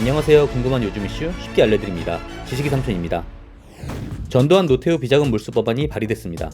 안녕하세요. 궁금한 요즘 이슈 쉽게 알려드립니다. 지식이 삼촌입니다. 전두환 노태우 비자금 몰수 법안이 발의됐습니다.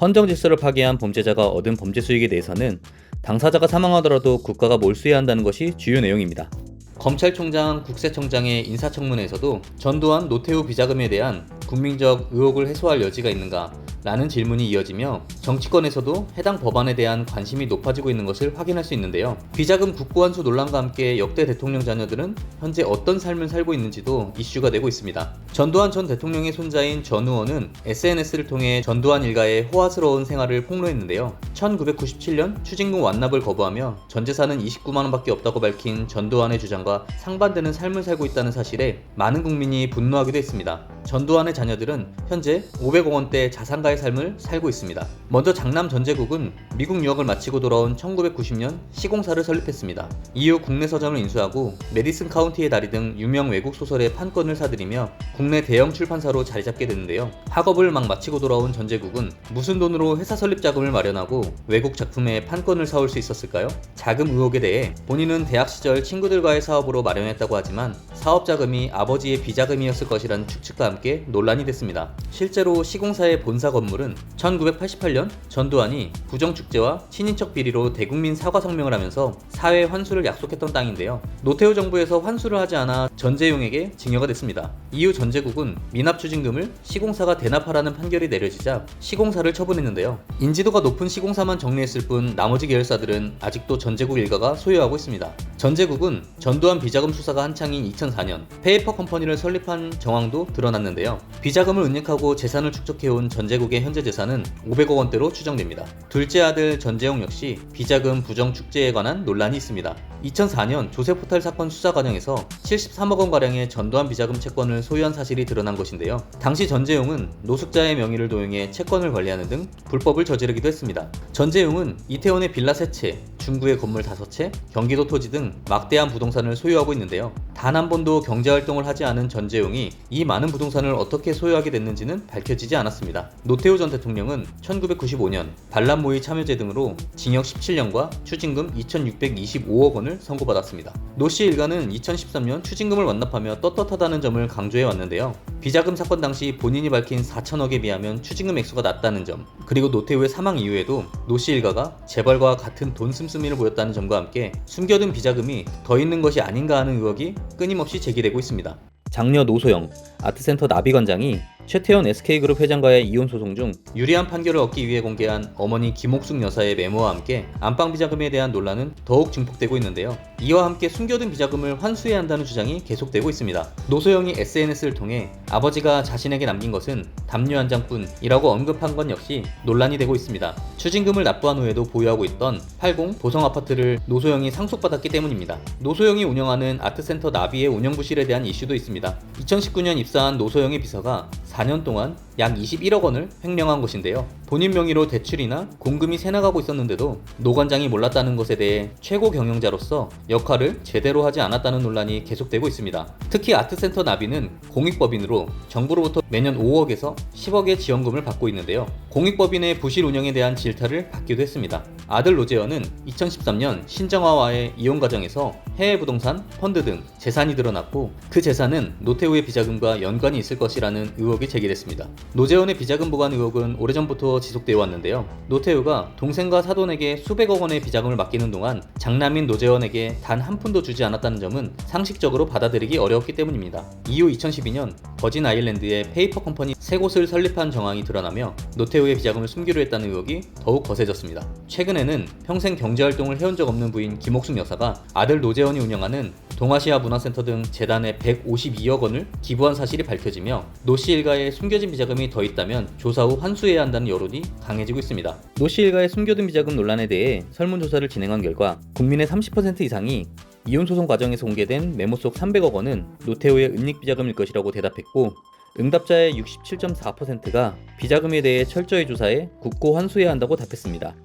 헌정 질서를 파괴한 범죄자가 얻은 범죄 수익에 대해서는 당사자가 사망하더라도 국가가 몰수해야 한다는 것이 주요 내용입니다. 검찰총장, 국세청장의 인사청문회에서도 전두환 노태우 비자금에 대한 국민적 의혹을 해소할 여지가 있는가? 라는 질문이 이어지며 정치권에서도 해당 법안에 대한 관심이 높아지고 있는 것을 확인할 수 있는데요. 비자금 국고환수 논란과 함께 역대 대통령 자녀들은 현재 어떤 삶을 살고 있는지도 이슈가 되고 있습니다. 전두환 전 대통령의 손자인 전 의원은 SNS를 통해 전두환 일가의 호화스러운 생활을 폭로했는데요. 1997년 추징금 완납을 거부하며 전 재산은 29만원 밖에 없다고 밝힌 전두환의 주장과 상반되는 삶을 살고 있다는 사실에 많은 국민이 분노하기도 했습니다. 전두환의 자녀들은 현재 500억 원대 자산가의 삶을 살고 있습니다. 먼저 장남 전제국은 미국 유학을 마치고 돌아온 1990년 시공사를 설립했습니다. 이후 국내 서점을 인수하고 메디슨 카운티의 다리 등 유명 외국 소설의 판권을 사들이며 국내 대형 출판사로 자리 잡게 되는데요. 학업을 막 마치고 돌아온 전제국은 무슨 돈으로 회사 설립 자금을 마련하고 외국 작품의 판권을 사올 수 있었을까요? 자금 의혹에 대해 본인은 대학 시절 친구들과의 사업으로 마련했다고 하지만 사업 자금이 아버지의 비자금이었을 것이라는 추측과 함께 논란이 됐습니다. 실제로 시공사의 본사 건물은 1988년 전두환이 부정축제와 친인척 비리로 대국민 사과 성명을 하면서 사회 환수를 약속했던 땅인데요. 노태우 정부에서 환수를 하지 않아 전재용에게 증여가 됐습니다. 이후 전제국은 미납 추징금을 시공사가 대납하라는 판결이 내려지자 시공사를 처분했는데요. 인지도가 높은 시공사만 정리했을 뿐 나머지 계열사들은 아직도 전제국 일가가 소유하고 있습니다. 전제국은 전두환 비자금 수사가 한창인 2004년 페이퍼 컴퍼니를 설립한 정황도 드러났는데요. 비자금을 은닉하고 재산을 축적해온 전제국의 현재 재산은 500억 원대로 추정됩니다. 둘째 아들 전재용 역시 비자금 부정 축제에 관한 논란이 있습니다. 2004년 조세포탈 사건 수사 과정에서 73억 원가량의 전두환 비자금 채권을 소유한 사실이 드러난 것인데요. 당시 전재용은 노숙자의 명의를 도용해 채권을 관리하는 등 불법을 저지르기도 했습니다. 전재용은 이태원의 빌라 3채, 중구의 건물 5채, 경기도 토지 등 막대한 부동산을 소유하고 있는데요. 단 한 번도 경제활동을 하지 않은 전재용이 이 많은 부동산을 어떻게 소유하게 됐는지는 밝혀지지 않았습니다. 노태우 전 대통령은 1995년 반란 모의 참여죄 등으로 징역 17년과 추징금 2,625억 원을 선고받았습니다. 노씨 일가는 2013년 추징금을 완납하며 떳떳하다는 점을 강조해 왔는데요. 비자금 사건 당시 본인이 밝힌 4천억에 비하면 추징금 액수가 낮다는 점, 그리고 노태우의 사망 이후에도 노씨 일가가 재벌과 같은 돈 씀씀이를 보였다는 점과 함께 숨겨둔 비자금이 더 있는 것이 아닌가 하는 의혹이 끊임없이 제기되고 있습니다. 장녀 노소영, 아트센터 나비관장이 최태원 SK그룹 회장과의 이혼 소송 중 유리한 판결을 얻기 위해 공개한 어머니 김옥숙 여사의 메모와 함께 안방 비자금에 대한 논란은 더욱 증폭되고 있는데요. 이와 함께 숨겨둔 비자금을 환수해야 한다는 주장이 계속되고 있습니다. 노소영이 SNS를 통해 아버지가 자신에게 남긴 것은 담요 한 장뿐이라고 언급한 건 역시 논란이 되고 있습니다. 추징금을 납부한 후에도 보유하고 있던 80 보성 아파트를 노소영이 상속받았기 때문입니다. 노소영이 운영하는 아트센터 나비의 운영 부실에 대한 이슈도 있습니다. 2019년 입사한 노소영의 비서가 4년 동안 약 21억 원을 횡령한 것인데요. 본인 명의로 대출이나 공금이 새나가고 있었는데도 노 관장이 몰랐다는 것에 대해 최고 경영자로서 역할을 제대로 하지 않았다는 논란이 계속되고 있습니다. 특히 아트센터 나비는 공익법인으로 정부로부터 매년 5억에서 10억의 지원금을 받고 있는데요. 공익법인의 부실 운영에 대한 질타를 받기도 했습니다. 아들 노재현은 2013년 신정아와의 이혼 과정에서 해외 부동산, 펀드 등 재산이 드러났고 그 재산은 노태우의 비자금과 연관이 있을 것이라는 의혹이 제기됐습니다. 노재현의 비자금 보관 의혹은 오래전부터 지속되어 왔는데요. 노태우가 동생과 사돈에게 수백억 원의 비자금을 맡기는 동안 장남인 노재현에게 단 한 푼도 주지 않았다는 점은 상식적으로 받아들이기 어려웠기 때문입니다. 이후 2012년 버진 아일랜드의 페이퍼 컴퍼니 3곳을 설립한 정황이 드러나며 노태우의 비자금을 숨기려 했다는 의혹이 더욱 거세졌습니다. 최근에는 평생 경제활동을 해온 적 없는 부인 김옥숙 여사가 아들 노재현이 운영하는 동아시아 문화센터 등 재단에 152억 원을 기부한 사실이 밝혀지며 노씨 일가의 숨겨진 비자금이 더 있다면 조사 후 환수해야 한다는 여론이 강해지고 있습니다. 노씨 일가의 숨겨둔 비자금 논란에 대해 설문조사를 진행한 결과 국민의 30% 이상이 이혼 소송 과정에서 공개된 메모 속 300억 원은 노태우의 은닉 비자금일 것이라고 대답했고 응답자의 67.4%가 비자금에 대해 철저히 조사해 국고 환수해야 한다고 답했습니다.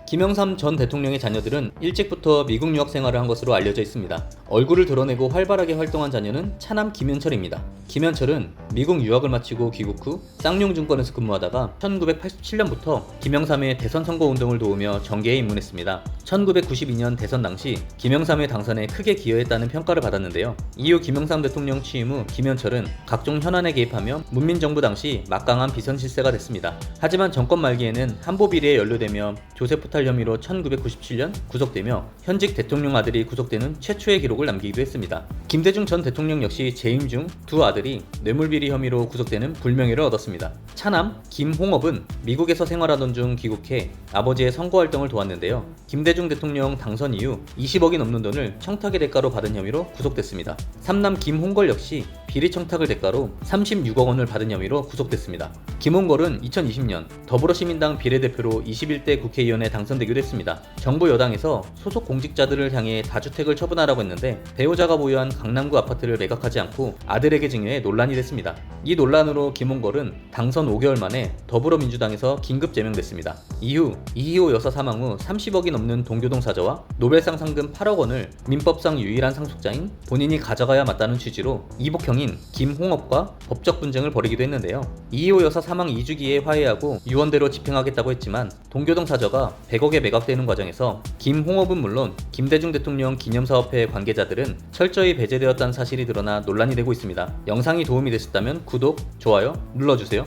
김영삼 전 대통령의 자녀들은 일찍부터 미국 유학 생활을 한 것으로 알려져 있습니다. 얼굴을 드러내고 활발하게 활동한 자녀는 차남 김현철입니다. 김현철은 미국 유학을 마치고 귀국 후 쌍용증권에서 근무하다가 1987년부터 김영삼의 대선 선거 운동을 도우며 정계에 입문했습니다. 1992년 대선 당시 김영삼의 당선에 크게 기여했다는 평가를 받았는데요. 이후 김영삼 대통령 취임 후 김현철은 각종 현안에 개입하며 문민정부 당시 막강한 비선 실세가 됐습니다. 하지만 정권 말기에는 한보 비리에 연루되며 조세 포탈 혐의로 1997년 구속되며 현직 대통령 아들이 구속되는 최초의 기록을 남기기도 했습니다. 김대중 전 대통령 역시 재임 중 두 아들이 뇌물비리 혐의로 구속되는 불명예를 얻었습니다. 차남 김홍업은 미국에서 생활하던 중 귀국해 아버지의 선거활동을 도왔는데요. 김대중 대통령 당선 이후 20억이 넘는 돈을 청탁의 대가로 받은 혐의로 구속됐습니다. 삼남 김홍걸 역시 비리 청탁을 대가로 36억 원을 받은 혐의로 구속됐습니다. 김홍걸은 2020년 더불어시민당 비례대표로 21대 국회의원에 당선되기도 했습니다. 정부 여당에서 소속 공직자들을 향해 다주택을 처분하라고 했는데 배우자가 보유한 강남구 아파트를 매각하지 않고 아들에게 증여해 논란이 됐습니다. 이 논란으로 김홍걸은 당선 5개월 만에 더불어민주당에서 긴급 제명됐습니다. 이후 이희호 여사 사망 후 30억이 넘는 동교동 사저와 노벨상 상금 8억 원을 민법상 유일한 상속자인 본인이 가져가야 맞다는 취지로 이복형인 김홍업과 법적 분쟁을 벌이기도 했는데요. 이희호 여사 사망 2주기에 화해하고 유언대로 집행하겠다고 했지만 동교동 사저가 100억에 매각되는 과정에서 김홍업은 물론 김대중 대통령 기념사업회 관계자들은 철저히 배제되었다는 사실이 드러나 논란이 되고 있습니다. 영상이 도움이 되셨다면 구독, 좋아요 눌러주세요.